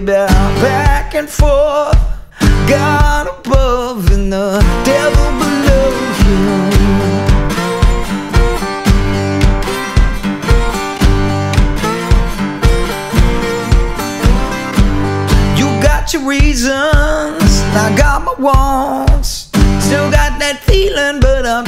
baby, back and forth, God above and the devil below you. You got your reasons, I got my wants. Still got that feeling, but I'm